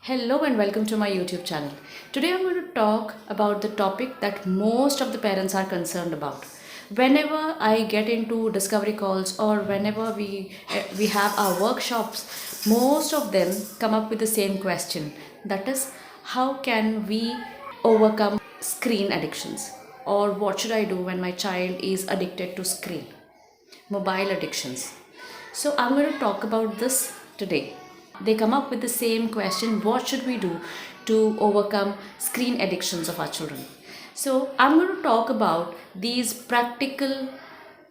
Hello and welcome to my YouTube channel. Today I'm going to talk about the topic that most of the parents are concerned about. Whenever I get into discovery calls or whenever we have our workshops, most of them come up with the same question. That is, how can we overcome screen addictions? Or what should I do when my child is addicted to screen? Mobile addictions. So I'm going to talk about this today. They come up with the same question, what should we do to overcome screen addictions of our children? So I'm going to talk about these practical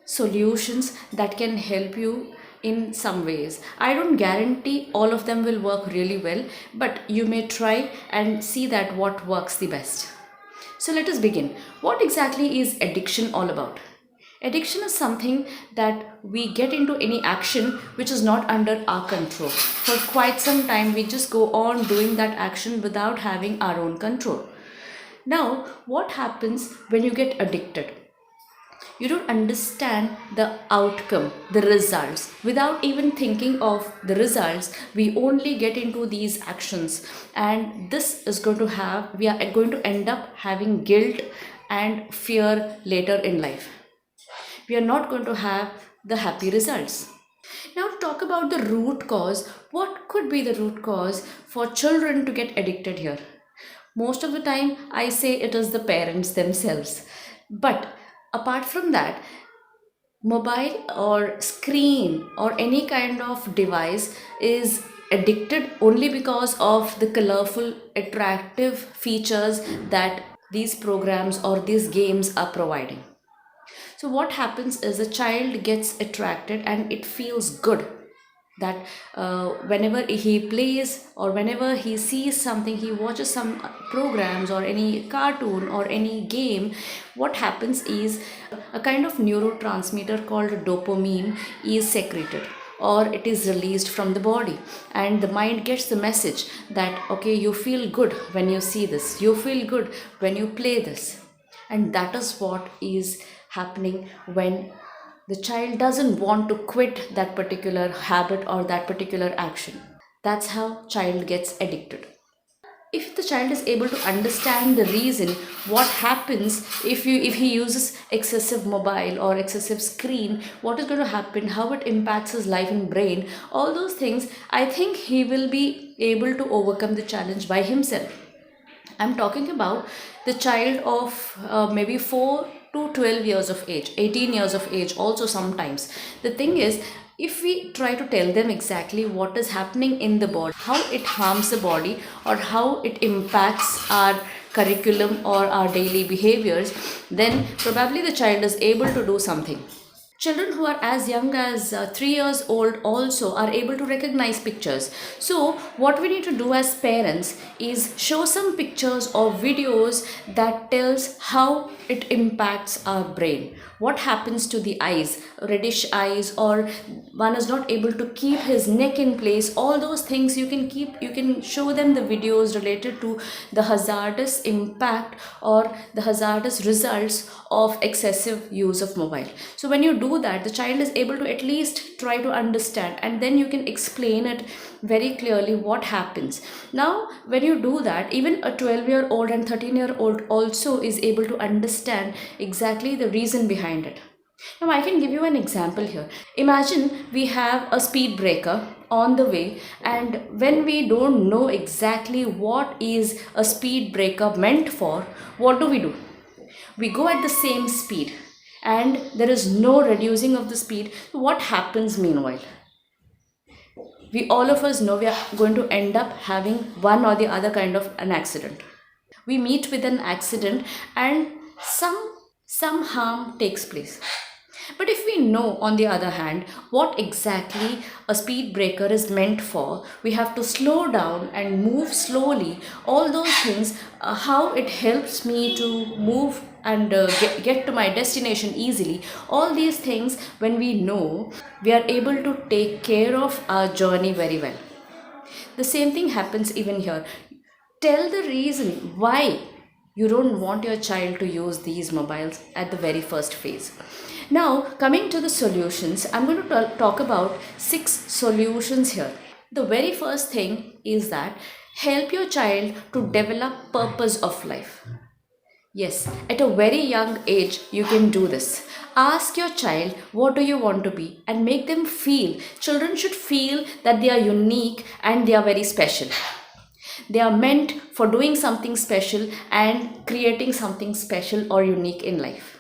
solutions that can help you in some ways. I don't guarantee all of them will work really well, but you may try and see that what works the best. So let us begin. What exactly is addiction all about? Addiction is something that we get into any action which is not under our control. For quite some time, we just go on doing that action without having our own control. Now, what happens when you get addicted? You don't understand the outcome, the results. Without even thinking of the results, we only get into these actions, and this is going to we are going to end up having guilt and fear later in life. We are not going to have the happy results. Now, to talk about the root cause, what could be the root cause for children to get addicted here? Most of the time, I say it is the parents themselves. But apart from that, mobile or screen or any kind of device is addicted only because of the colorful, attractive features that these programs or these games are providing. So what happens is a child gets attracted and it feels good that whenever he plays or whenever he sees something, he watches some programs or any cartoon or any game, what happens is a kind of neurotransmitter called dopamine is secreted or it is released from the body, and the mind gets the message that okay, you feel good when you see this, you feel good when you play this. And that is what is happening when the child doesn't want to quit that particular habit or that particular action. That's how child gets addicted. If the child is able to understand the reason, what happens if he uses excessive mobile or excessive screen, what is going to happen, how it impacts his life and brain, all those things, I think he will be able to overcome the challenge by himself. I'm talking about the child of maybe 4 to 12 years of age, 18 years of age also sometimes. The thing is, if we try to tell them exactly what is happening in the body, how it harms the body or how it impacts our curriculum or our daily behaviors, then probably the child is able to do something. Children who are as young as 3 years old also are able to recognize pictures. So what we need to do as parents is show some pictures or videos that tells how it impacts our brain. What happens to the eyes, reddish eyes, or one is not able to keep his neck in place. All those things you can show them the videos related to the hazardous impact or the hazardous results of excessive use of mobile. So when you do that, the child is able to at least try to understand, and then you can explain it very clearly what happens. Now when you do that, even a 12-year-old and 13-year-old also is able to understand exactly the reason behind it. Now I can give you an example here. Imagine we have a speed breaker on the way, and when we don't know exactly what is a speed breaker meant for, what do? We go at the same speed and there is no reducing of the speed. What happens meanwhile? We all of us know we are going to end up having one or the other kind of an accident. We meet with an accident and some harm takes place. But if we know, on the other hand, what exactly a speed breaker is meant for, we have to slow down and move slowly. All those things, how it helps me to move and get to my destination easily. All these things, when we know, we are able to take care of our journey very well. The same thing happens even here. Tell the reason why you don't want your child to use these mobiles at the very first phase. Now, coming to the solutions, I'm going to talk about 6 solutions here. The very first thing is that Help your child to develop purpose of life. Yes, at a very young age, you can do this. Ask your child, what do you want to be? And make them feel. Children should feel that they are unique and they are very special. They are meant for doing something special and creating something special or unique in life.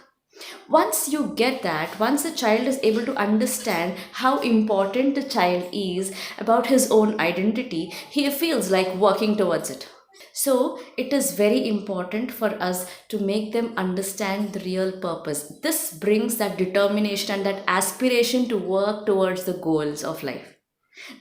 Once you get that, once the child is able to understand how important the child is about his own identity, he feels like working towards it. So, it is very important for us to make them understand the real purpose. This brings that determination and that aspiration to work towards the goals of life.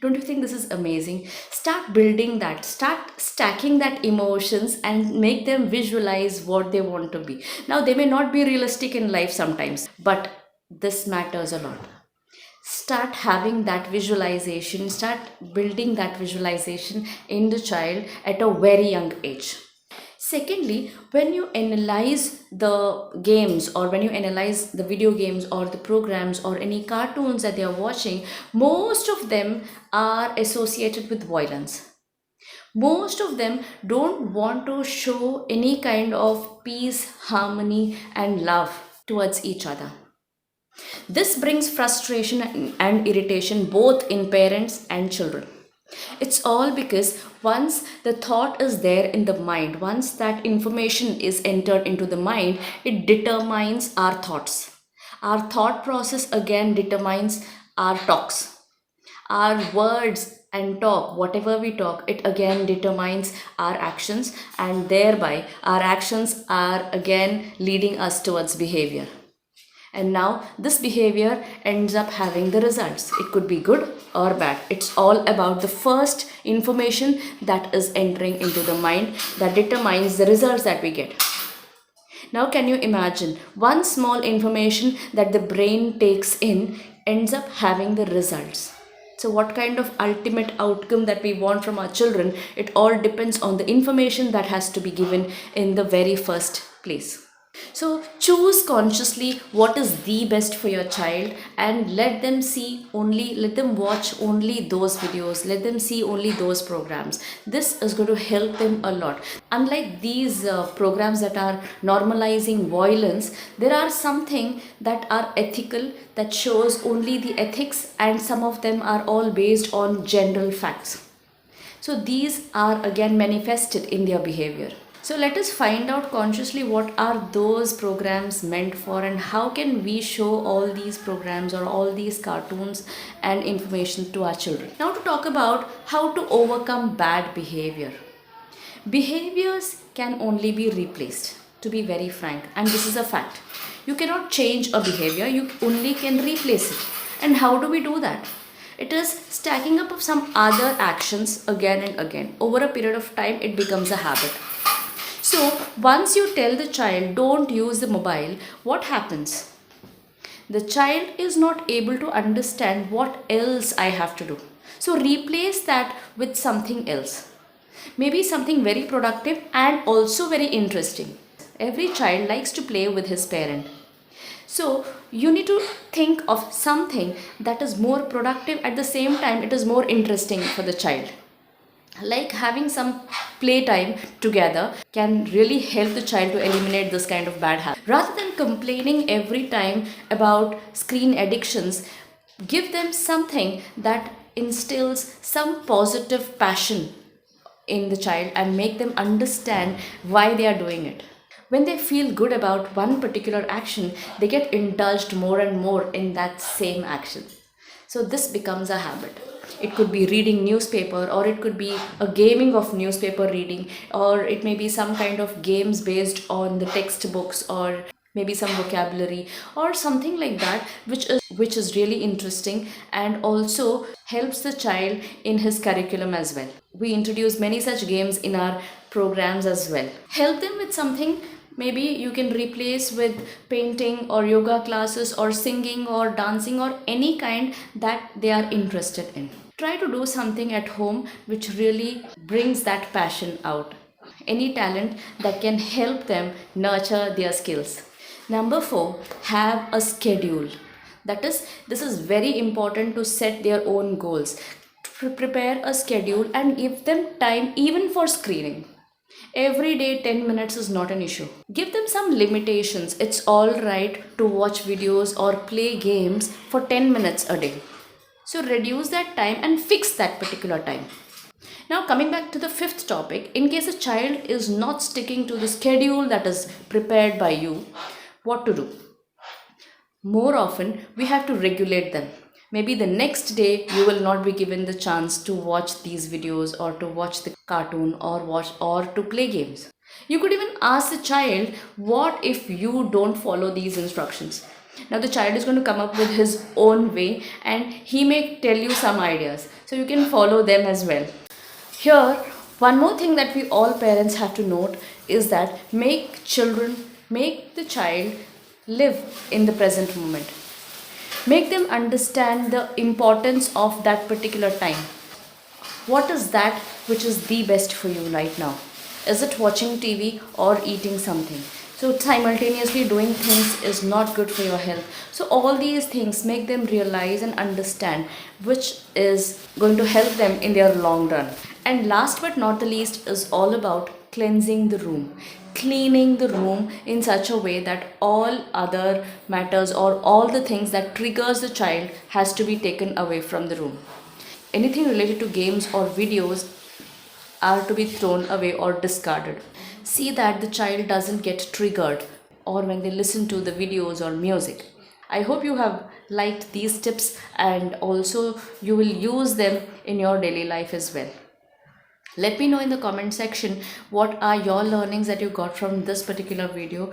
Don't you think this is amazing? Start building that, start stacking that emotions and make them visualize what they want to be. Now, they may not be realistic in life sometimes, but this matters a lot. Start having that visualization, start building that visualization in the child at a very young age. Secondly, when you analyze the games or when you analyze the video games or the programs or any cartoons that they are watching, most of them are associated with violence. Most of them don't want to show any kind of peace, harmony, and love towards each other. This brings frustration and irritation both in parents and children. It's all because once the thought is there in the mind, once that information is entered into the mind, it determines our thoughts. Our thought process again determines our talks. Our words and talk, whatever we talk, it again determines our actions, and thereby our actions are again leading us towards behavior. And now this behavior ends up having the results. It could be good or bad. It's all about the first information that is entering into the mind that determines the results that we get. Now, can you imagine one small information that the brain takes in ends up having the results? So, what kind of ultimate outcome that we want from our children? It all depends on the information that has to be given in the very first place. So choose consciously what is the best for your child and let them watch only those videos, let them see only those programs. This is going to help them a lot. Unlike these programs that are normalizing violence, there are something that are ethical, that shows only the ethics, and some of them are all based on general facts. So these are again manifested in their behavior. So let us find out consciously what are those programs meant for and how can we show all these programs or all these cartoons and information to our children. Now to talk about how to overcome bad behavior. Behaviors can only be replaced, to be very frank, and this is a fact. You cannot change a behavior, you only can replace it. And how do we do that? It is stacking up of some other actions again and again. Over a period of time, it becomes a habit. So, once you tell the child don't use the mobile, what happens? The child is not able to understand what else I have to do. So, replace that with something else. Maybe something very productive and also very interesting. Every child likes to play with his parent. So, you need to think of something that is more productive, at the same time, it is more interesting for the child. Like having some playtime together can really help the child to eliminate this kind of bad habit. Rather than complaining every time about screen addictions, give them something that instills some positive passion in the child and make them understand why they are doing it. When they feel good about one particular action, they get indulged more and more in that same action. So this becomes a habit. It could be reading newspaper, or it could be a gaming of newspaper reading, or it may be some kind of games based on the textbooks, or maybe some vocabulary or something like that, which is really interesting and also helps the child in his curriculum as well. We introduce many such games in our programs as well. Help them with something. Maybe you can replace with painting or yoga classes or singing or dancing or any kind that they are interested in. Try to do something at home which really brings that passion out. Any talent that can help them nurture their skills. Number 4, have a schedule. That is, this is very important to set their own goals. prepare a schedule and give them time even for screening. Every day 10 minutes is not an issue. Give them some limitations. It's all right to watch videos or play games for 10 minutes a day. So reduce that time and fix that particular time. Now, coming back to the fifth topic, in case a child is not sticking to the schedule that is prepared by you, what to do? More often, we have to regulate them. Maybe the next day you will not be given the chance to watch these videos or to watch the cartoon or to play games. You could even ask the child, what if you don't follow these instructions? Now the child is going to come up with his own way and he may tell you some ideas. So you can follow them as well. Here, one more thing that we all parents have to note is that make the child live in the present moment. Make them understand the importance of that particular time. What is that which is the best for you right now? Is it watching TV or eating something? So simultaneously doing things is not good for your health. So all these things make them realize and understand which is going to help them in their long run. And last but not the least is all about cleansing the room. Cleaning the room in such a way that all other matters or all the things that triggers the child has to be taken away from the room. Anything related to games or videos are to be thrown away or discarded. See that the child doesn't get triggered or when they listen to the videos or music. I hope you have liked these tips and also you will use them in your daily life as well. Let me know in the comment section what are your learnings that you got from this particular video,